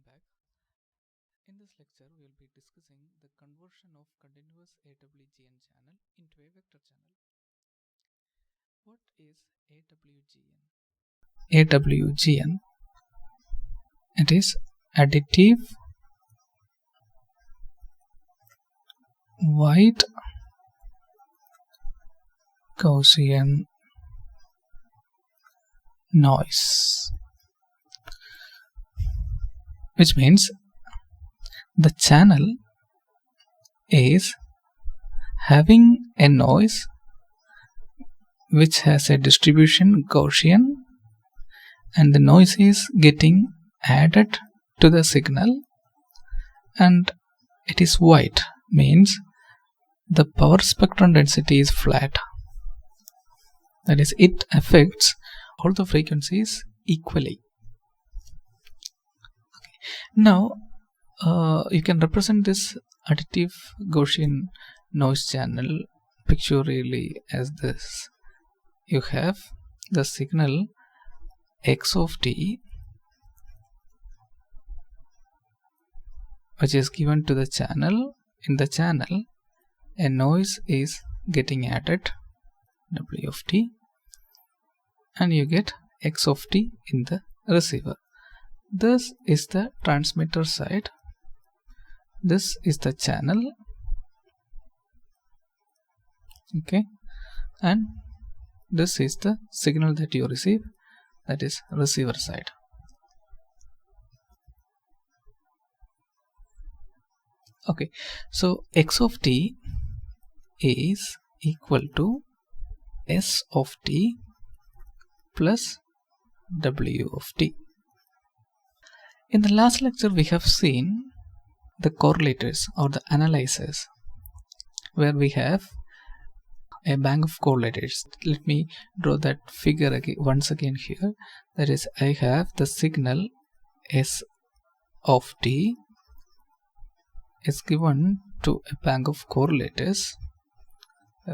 back. In this lecture, we will be discussing the conversion of continuous AWGN channel into a vector channel. What is AWGN? AWGN, it is additive white Gaussian noise, which means the channel is having a noise which has a distribution Gaussian, and the noise is getting added to the signal, and it is white, means the power spectrum density is flat. That is, it affects all the frequencies equally. Now you can represent this additive Gaussian noise channel pictorially as this. You have the signal x of t, which is given to the channel. In the channel, a noise is getting added, w of t, and you get x of t in the receiver. This is the transmitter side, this is the channel, okay, and this is the signal that you receive, that is receiver side. Okay, so x of t is equal to s of t plus w of t. In the last lecture, we have seen the correlators or the analyzers, where we have a bank of correlators. Let me draw that figure again, once again here. That is, I have the signal s of t is given to a bank of correlators,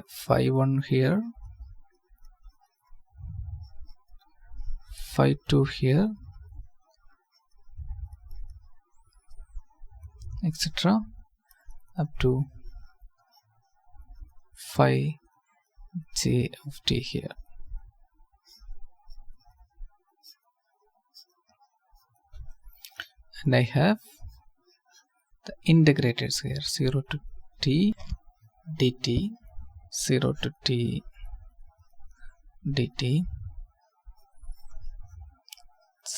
phi 1 here, phi 2 here, etc. up to phi j of t here. And I have the integrators here, 0 to t dt, 0 to t dt,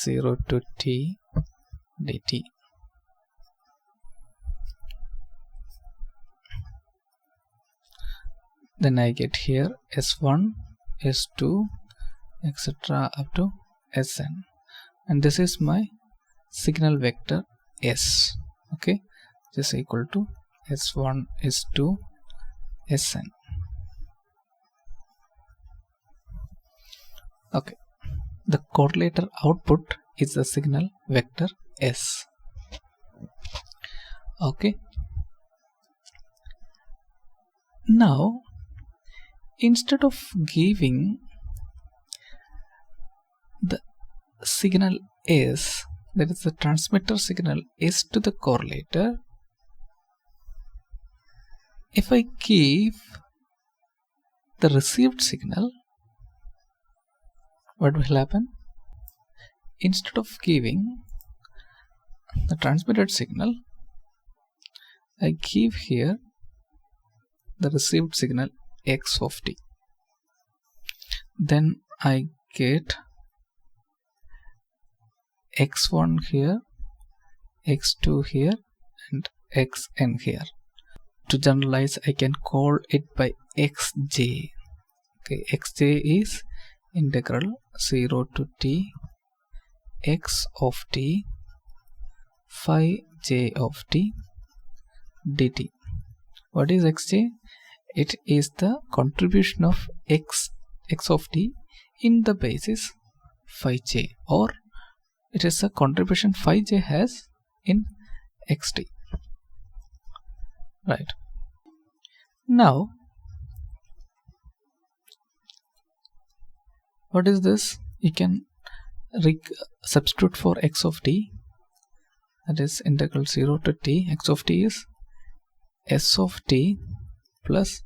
0 to t dt. Then I get here s1, s2, etc. up to sn, and this is my signal vector s. Okay, this is equal to s1, s2, sn. Okay, the correlator output is the signal vector s. Okay, now instead of giving the signal s, that is the transmitter signal s, to the correlator, if I give the received signal, what will happen? Instead of giving the transmitted signal, I give here the received signal x of t. Then I get x1 here, x2 here, and xn here. To generalize, I can call it by xj. Okay, xj is integral 0 to t x of t phi j of t dt. What is xj? It is the contribution of x of t in the basis phi j, or it is a contribution phi j has in xt. Right. Now, what is this? You can substitute for x of t that is integral 0 to t. X of t is s of t plus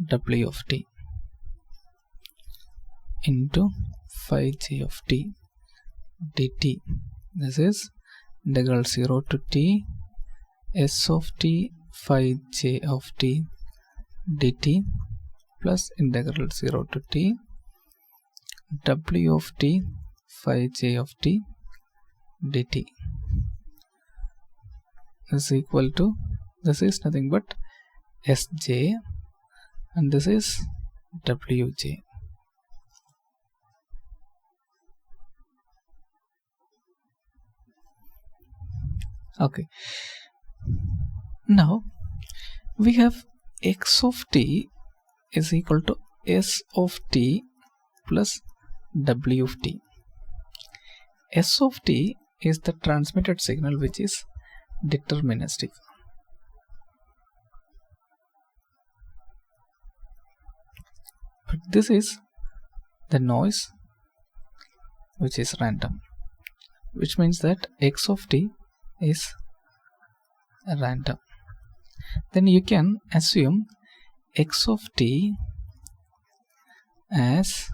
w of t into phi j of t dt. This is integral 0 to t s of t phi j of t dt plus integral 0 to t w of t phi j of t dt is equal to, this is nothing but sj and this is wj. Okay, now we have x of t is equal to s of t plus w of t. S of t is the transmitted signal which is deterministic. But this is the noise which is random, which means that x of t is random. Then you can assume x of t as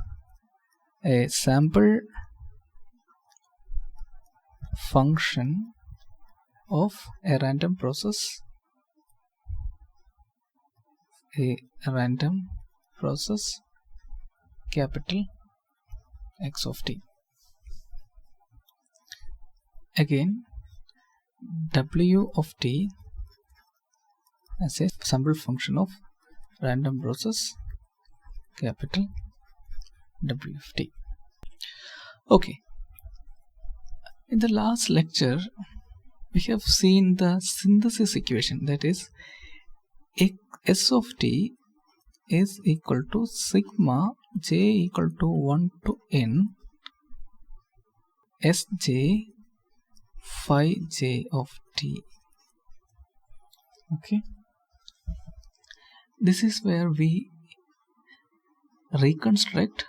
a sample function of a random process, capital X of t. Again, w of t as a sample function of random process, capital W of t. Okay, in the last lecture we have seen the synthesis equation, that is s of t is equal to sigma j equal to 1 to n sj phi j of t. Okay, this is where we reconstruct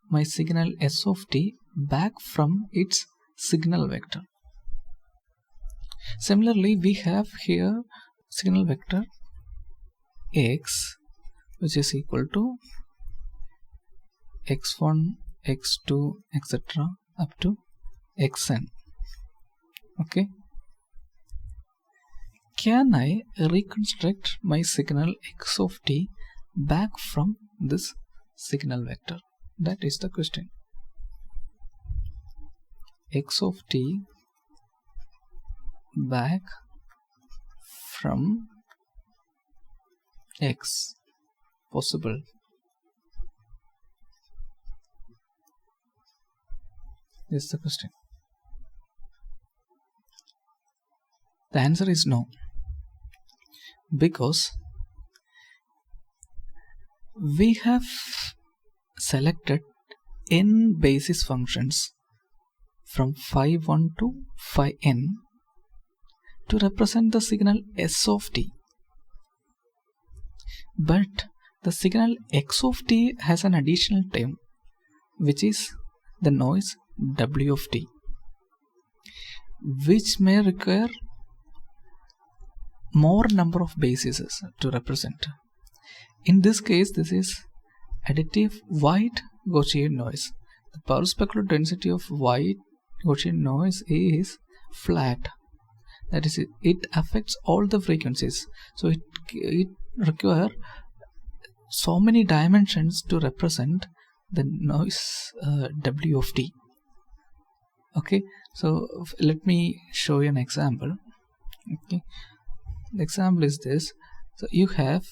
my signal s of t back from its signal vector. Similarly, we have here signal vector x, which is equal to x1, x2, etc. up to xn. Okay, can I reconstruct my signal x of t back from this signal vector? That is the question. X of t back from x, possible? This is the question. The answer is no, because we have selected n basis functions from phi 1 to phi n to represent the signal s of t, but the signal x of t has an additional term which is the noise w of t, which may require more number of bases to represent. In this case, this is additive white Gaussian noise. The power spectral density of white Gaussian noise is flat, that is, it affects all the frequencies, so it requires so many dimensions to represent the noise w of t. Okay, so let me show you an example. Okay, the example is this. So you have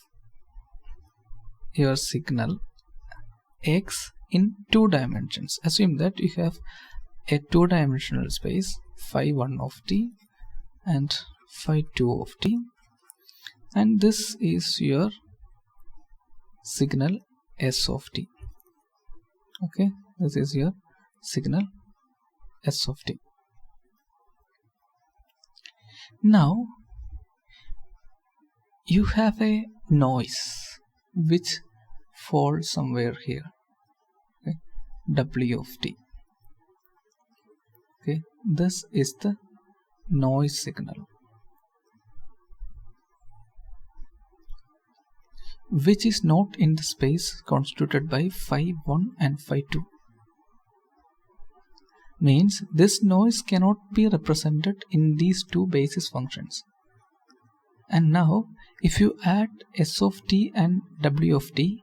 your signal x in 2 dimensions. Assume that you have a 2-dimensional space, phi 1 of t and phi 2 of t, and this is your signal s of t. Okay, this is your signal s of t. Now you have a noise which falls somewhere here, okay, w of t. Okay, this is the noise signal, which is not in the space constituted by phi1 and phi2. Means this noise cannot be represented in these two basis functions. And now if you add s of t and w of t,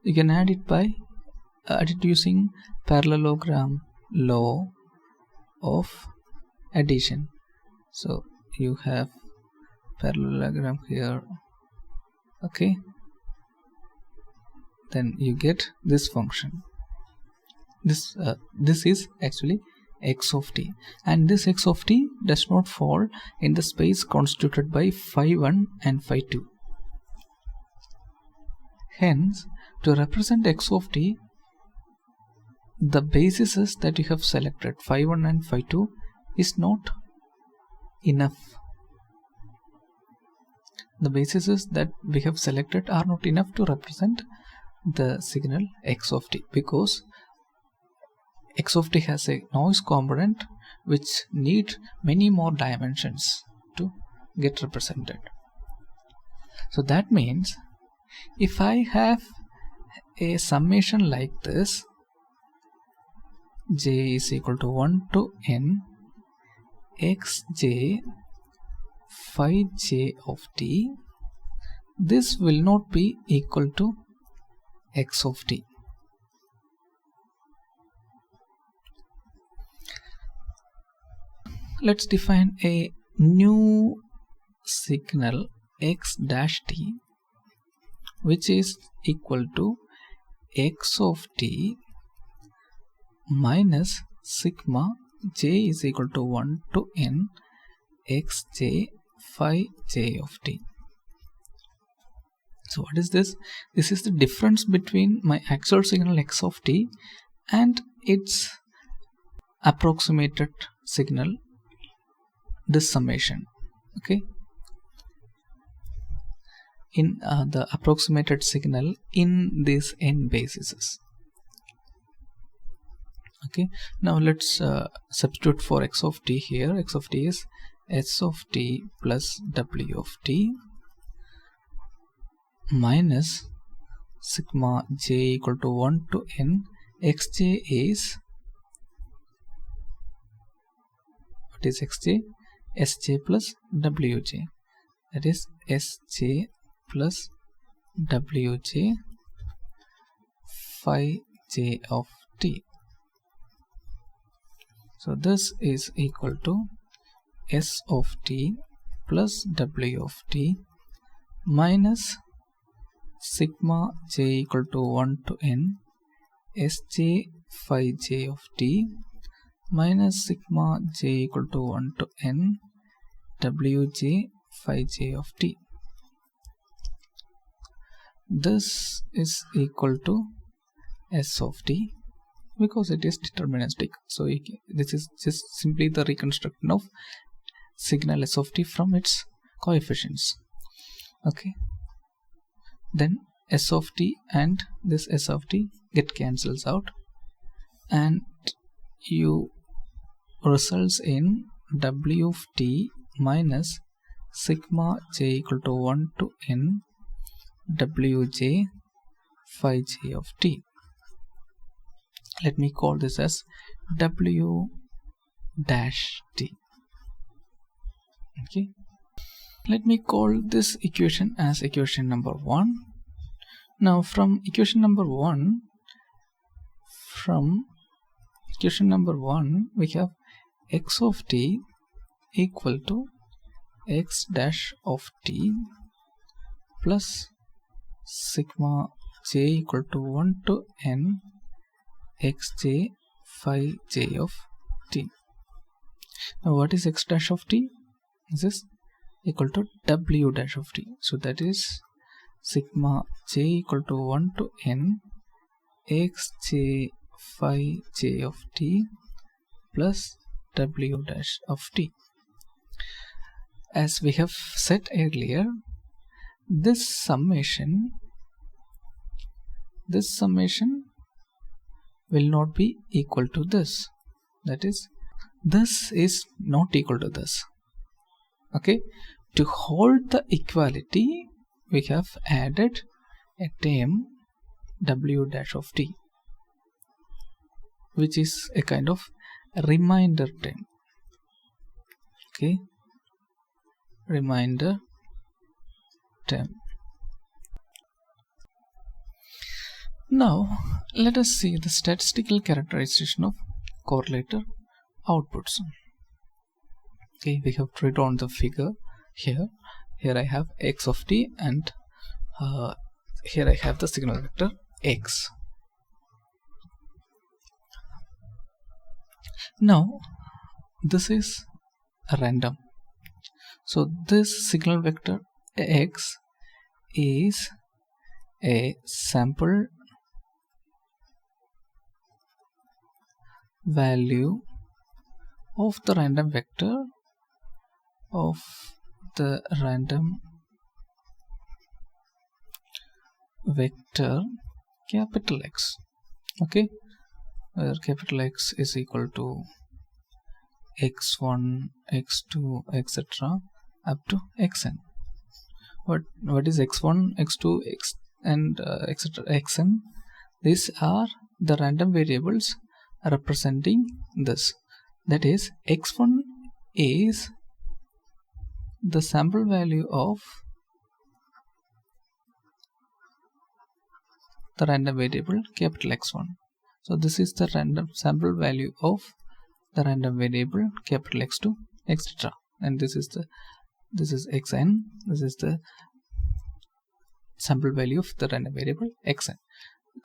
you can add it using parallelogram law of addition. So you have parallelogram here, okay, then you get this function. This is actually x of t, and this x of t does not fall in the space constituted by phi1 and phi2. Hence, to represent x of t, the bases that you have selected, phi1 and phi2, is not enough. The bases that we have selected are not enough to represent the signal x of t, because x of t has a noise component which need many more dimensions to get represented. So that means if I have a summation like this, j is equal to 1 to n xj phi j of t, this will not be equal to x of t. Let's define a new signal x dash t, which is equal to x of t minus sigma j is equal to 1 to n xj phi j of t. So what is this? This is the difference between my actual signal x of t and its approximated signal, this summation, okay, in the approximated signal in these n bases. Okay, now let's substitute for x of t here. X of t is s of t plus w of t minus sigma j equal to 1 to n xj is, what is xj? Sj plus wj, that is Sj plus wj phi j of t. So this is equal to s of t plus w of t minus sigma j equal to 1 to n Sj phi j of t minus sigma j equal to 1 to n wj phi j of t. This is equal to s of t because it is deterministic. So this is just simply the reconstruction of signal s of t from its coefficients. Okay, then s of t and this s of t get cancels out, and you results in w of t minus sigma j equal to 1 to n wj phi j of t. Let me call this as w dash t. Okay, let me call this equation as equation number 1. Now from equation number 1 we have x of t equal to x dash of t plus sigma j equal to 1 to n xj phi j of t. Now what is x dash of t? This is equal to w dash of t. So that is sigma j equal to 1 to n xj phi j of t plus w dash of t. As we have said earlier, this summation will not be equal to this. That is, this is not equal to this. Okay, to hold the equality, we have added a term w dash of t, which is a kind of reminder term. Okay, reminder term. Now let us see the statistical characterization of correlator outputs. Okay, we have written the figure here. Here I have x of t, and here I have the signal vector x. Now this is random, so this signal vector x is a sample value of the random vector of the random vector capital X. Okay, where capital X is equal to x1, x2, etc. up to xn. What is x1, x2, x and etc. xn? These are the random variables representing this. That is, x1 is the sample value of the random variable capital X1. So this is the random sample value of the random variable capital X2, etc. And this is xn. This is the sample value of the random variable xn.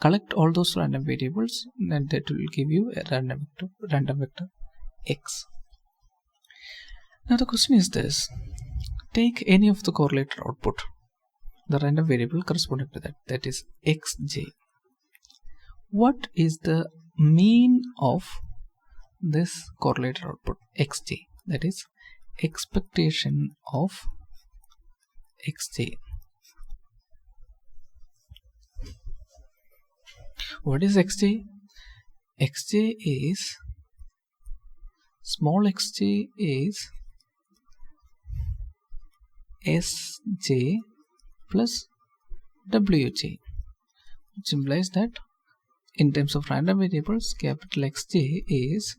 Collect all those random variables, and that will give you a random vector x. Now the question is this: take any of the correlator output, the random variable corresponding to that, that is xj. What is the mean of this correlator output xj? That is expectation of xj. What is xj? Xj is, small xj is sj plus wj, which implies that in terms of random variables, capital Xj is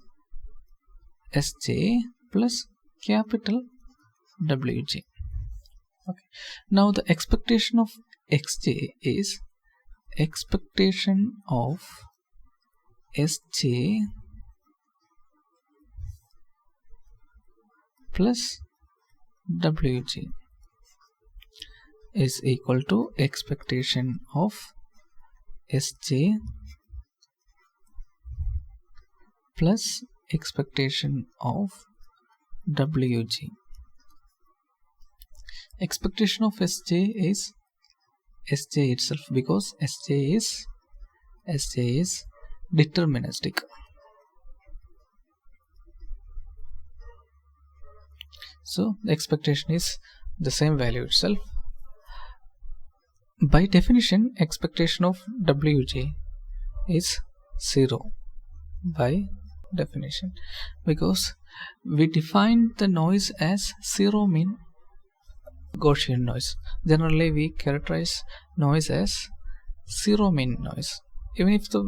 sj plus capital wj. Okay. Now the expectation of xj is expectation of sj plus wj is equal to expectation of sj plus expectation of wj. Expectation of sj is sj itself, because sj is deterministic. So the expectation is the same value itself. By definition, expectation of wj is 0 by definition, because we define the noise as zero mean Gaussian noise. Generally we characterize noise as zero mean noise. Even if the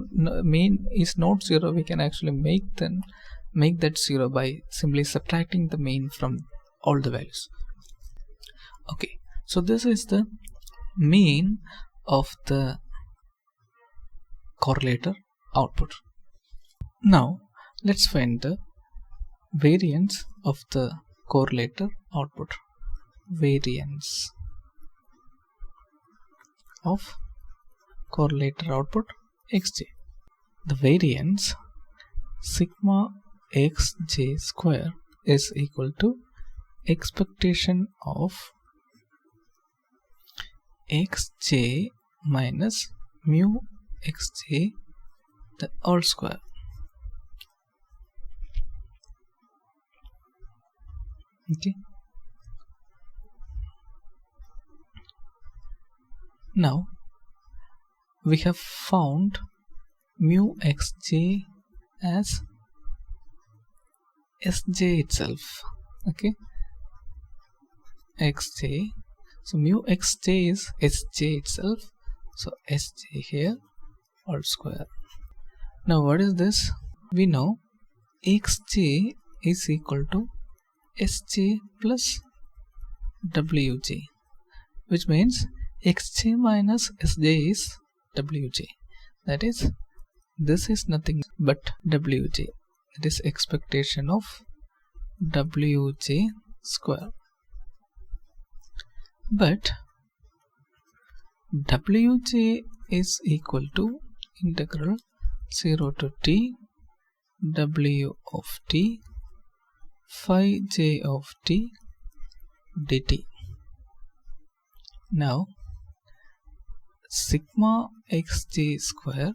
mean is not zero, we can actually make that zero by simply subtracting the mean from all the values. Okay, so this is the mean of the correlator output. Now let's find the variance of the correlator output. Variance of correlator output xj. The variance sigma xj square is equal to expectation of xj minus mu xj the whole square. Okay. Now we have found mu xj as Sj itself. Okay, xj. So mu xj is Sj itself. So Sj here all square. Now what is this? We know xj is equal to Sj plus Wj, which means xj minus Sj is Wj. That is, this is nothing but Wj. That is expectation of Wj square. But Wj is equal to integral 0 to t w of t phi j of t dt. Now sigma xj square,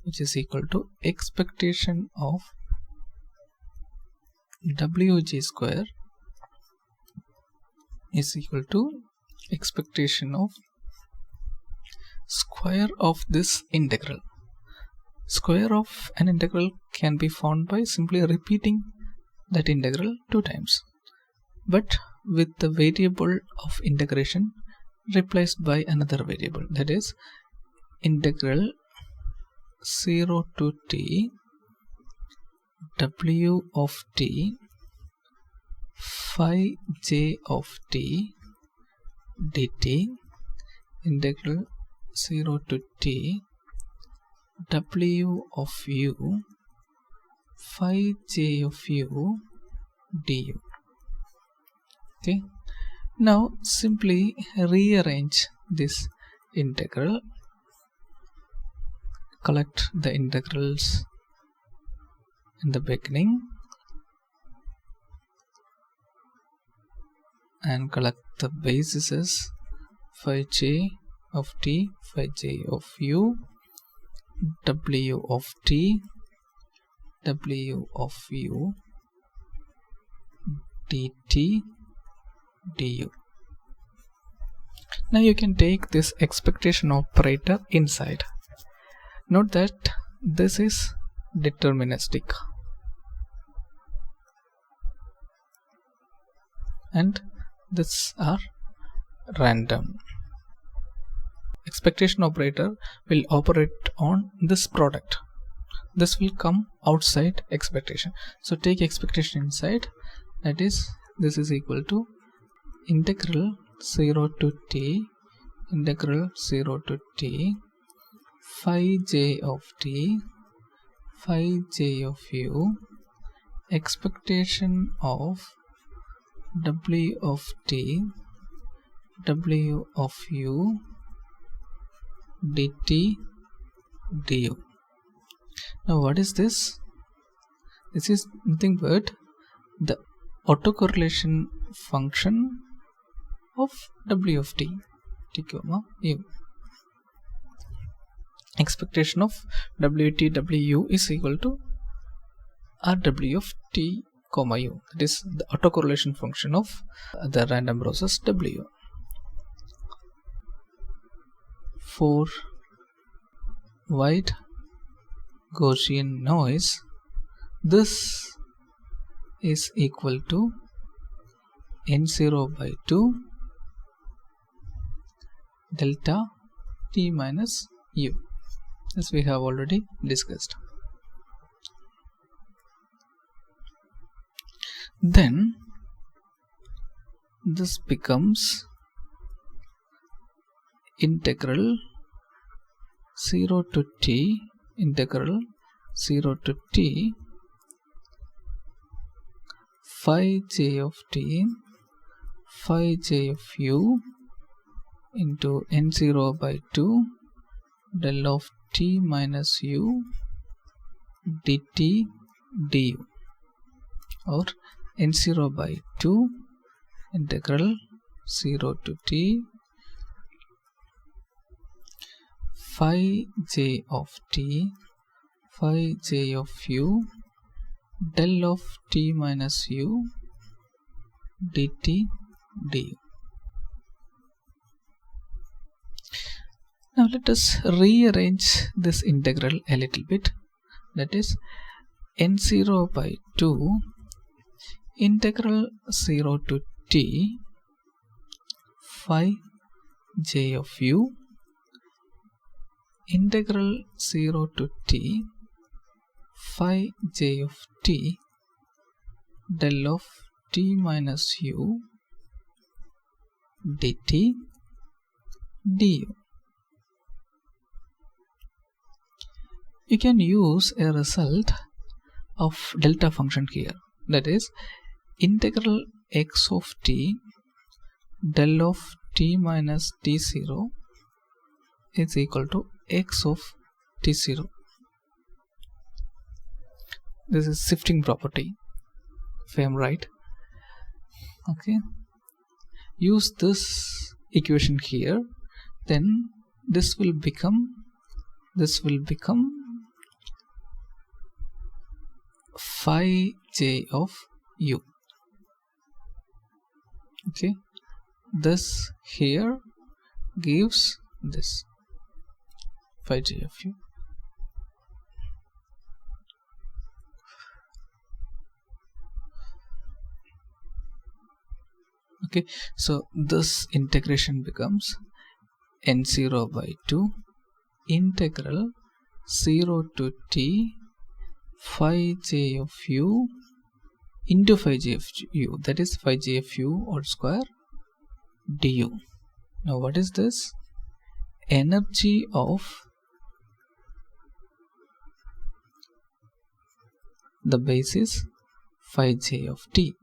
which is equal to expectation of Wj square, is equal to expectation of square of this integral. Square of an integral can be found by simply repeating that integral 2 times, but with the variable of integration replaced by another variable, that is integral 0 to t w of t phi j of t dt, integral 0 to t w of u phi j of u du. Okay, now simply rearrange this integral, collect the integrals in the beginning and collect the bases phi j of t, phi j of u, w of t, w of u, dt, du. Now you can take this expectation operator inside. Note that this is deterministic and this are random. Expectation operator will operate on this product. This will come outside expectation. So take expectation inside. That is, this is equal to integral 0 to t integral 0 to t phi j of t phi j of u expectation of w of t w of u dt du. Now what is this? This is nothing but the autocorrelation function of w of t, t comma u. Expectation of wt wu is equal to rw of t comma u. That is the autocorrelation function of the random process w. For wide Gaussian noise, this is equal to n0 by 2 delta t minus u, as we have already discussed. Then this becomes integral 0 to t integral 0 to t phi j of t phi j of u into n0 by 2 del of t minus u dt du, or n0 by 2 integral 0 to t phi j of t phi j of u del of t minus u dt du. Now let us rearrange this integral a little bit. That is n0 by 2 integral 0 to t phi j of u, integral 0 to t phi j of t del of t minus u dt du. You can use a result of delta function here, that is integral x of t del of t minus t0 is equal to x of t0. This is shifting property, if I am right. Okay, use this equation here, then this will become phi j of u. Okay, this here gives this phi j of u. Okay, so this integration becomes n0 by 2 integral 0 to t phi j of u into phi j of u, that is phi j of u whole square du. Now what is this? Energy of the base is phi j of t,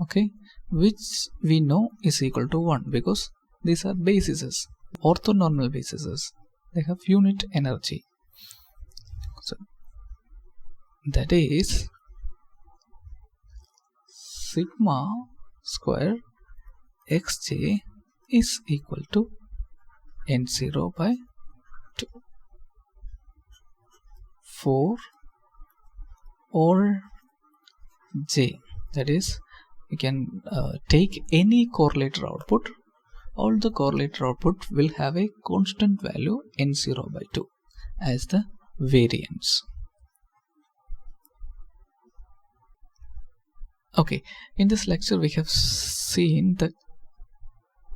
okay, which we know is equal to 1 because these are bases, orthonormal bases, they have unit energy. So that is sigma square xj is equal to n0 by 2 for all j, that is we can take any correlator output. All the correlator output will have a constant value n0 by 2 as the variance. Okay, in this lecture we have seen the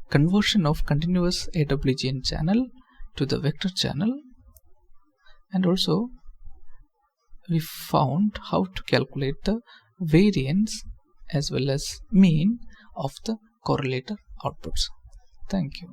conversion of continuous AWGN channel to the vector channel, and also we found how to calculate the variance as well as mean of the correlator outputs. Thank you.